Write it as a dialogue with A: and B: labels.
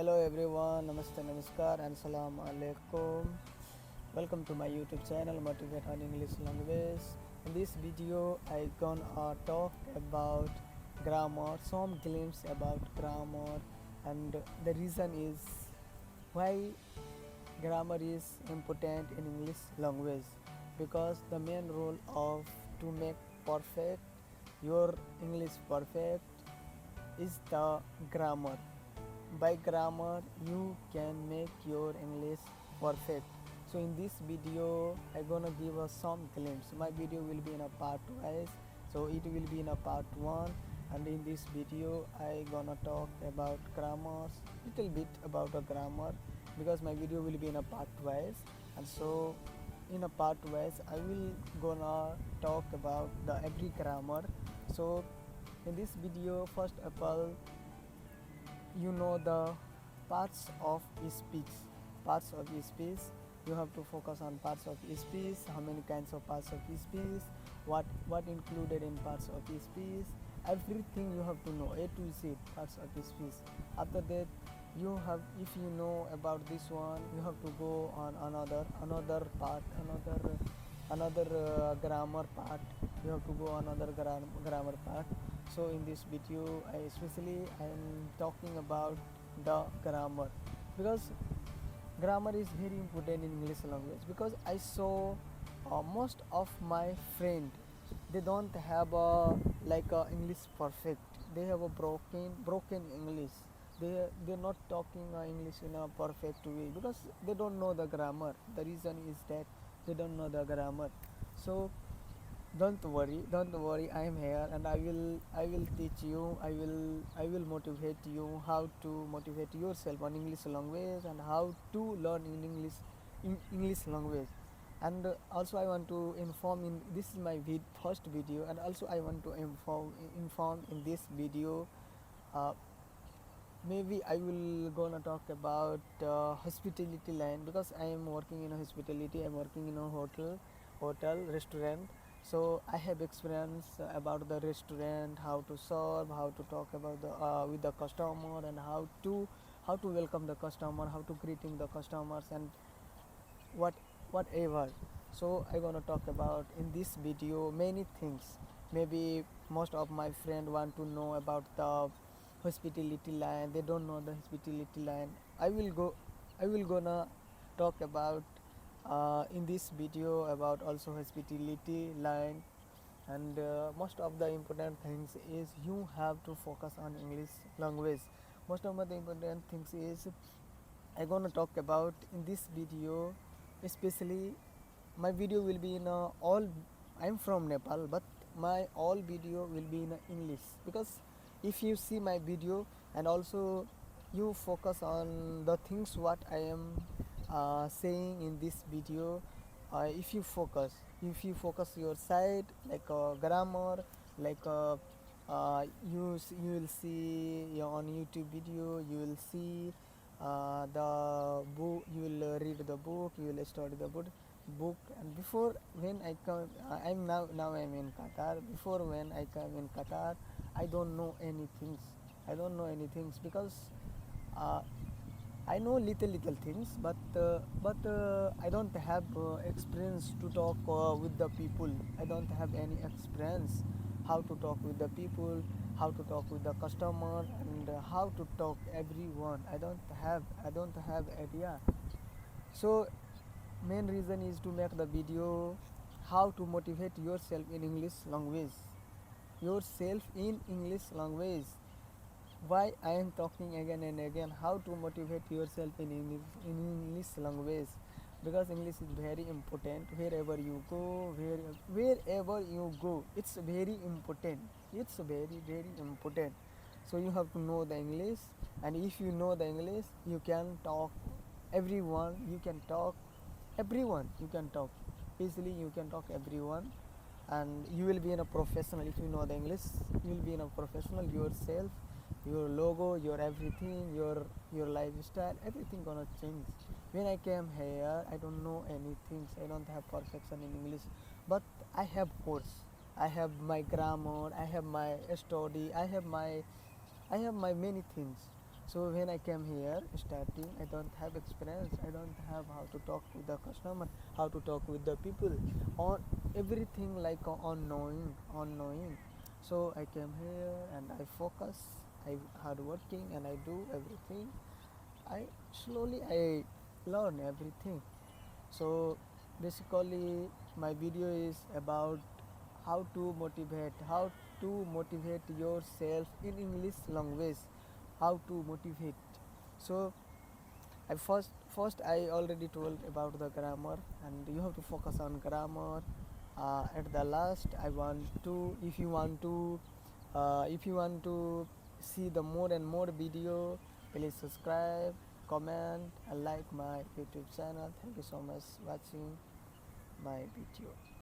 A: Hello everyone, Namaste, Namaskar and Salam Alaikum. Welcome to my YouTube channel Motivate on English Language. In this video I gonna talk about grammar, some glimpse about grammar, and the reason is why grammar is important in English language, because the main role of to make perfect your English perfect is the grammar. By grammar you can make your English perfect. So in this video I gonna give us some glimpse. My video will be in a part wise, so it will be in a part 1, and in this video I gonna talk about grammars, little bit about a grammar, because my video will be in a part wise. And so in a part wise I will gonna talk about the every grammar. So in this video, first of all, you know the parts of speech. Parts of speech, you have to focus on parts of speech, how many kinds of parts of speech, what included in parts of speech, everything you have to know, A to Z parts of speech. After that, you have, if you know about this one, you have to go on another part, another grammar part. You have to go on another grammar part. So in this video I am talking about the grammar, because grammar is very important in English language, because I saw most of my friend, they don't have a like a English perfect, they have a broken English. They're not talking English in a perfect way because they don't know the grammar. The reason is that they don't know the grammar. So don't worry, I am here and I will teach you, I will motivate you how to motivate yourself on English language and how to learn in English language. And also I want to inform, in this is my first video, and also I want to inform in this video, uh, maybe I will gonna talk about hospitality line, because I am working in a hospitality, I'm working in a hotel restaurant. So I have experience about the restaurant, how to serve, how to talk about the with the customer, and how to welcome the customer, how to greeting the customers, and what whatever. So I gonna talk about in this video many things. Maybe most of my friend want to know about the hospitality line, they don't know the hospitality line. I will gonna talk about in this video about also hospitality line. And most of the important things is you have to focus on English language. Most of the important things is I gonna talk about in this video, especially my video will be in all, I'm from Nepal, but my all video will be in English, because if you see my video and also you focus on the things what I am saying in this video, if you focus your side like grammar, like you will see on YouTube video, you will see the book, you will read the book, you will study the book. And before, when I come, I'm now I'm in Qatar. Before, when I come in Qatar, I don't know anything. I don't know anything, because uh, I know little things, but I don't have experience to talk with the people. I don't have any experience how to talk with the people, how to talk with the customer, and how to talk everyone. I don't have idea. So main reason is to make the video how to motivate yourself in English language. Yourself in English language. Why I am talking again and again how to motivate yourself in English language, because English is very important wherever you go, wherever you go, it's very important, it's very important. So you have to know the English, and if you know the English you can talk everyone, you can talk everyone, you can talk easily, you can talk everyone. And you will be in a professional, if you know the English you will be in a professional yourself, your logo, your everything, your lifestyle, everything gonna change. When I came here I don't know anything, I don't have perfection in English, but I have course, I have my grammar, I have my study, I have my many things. So when I came here starting, I don't have experience, I don't have how to talk with the customer, how to talk with the people, on everything like on knowing. So I came here and I focus, I hard working and I do everything. I slowly I learn everything. So basically my video is about how to motivate yourself in English language, how to motivate. So I first I already told about the grammar, and you have to focus on grammar. At the last I want to, if you want to see the more and more video, please subscribe, comment and like my YouTube channel. Thank you so much watching my video.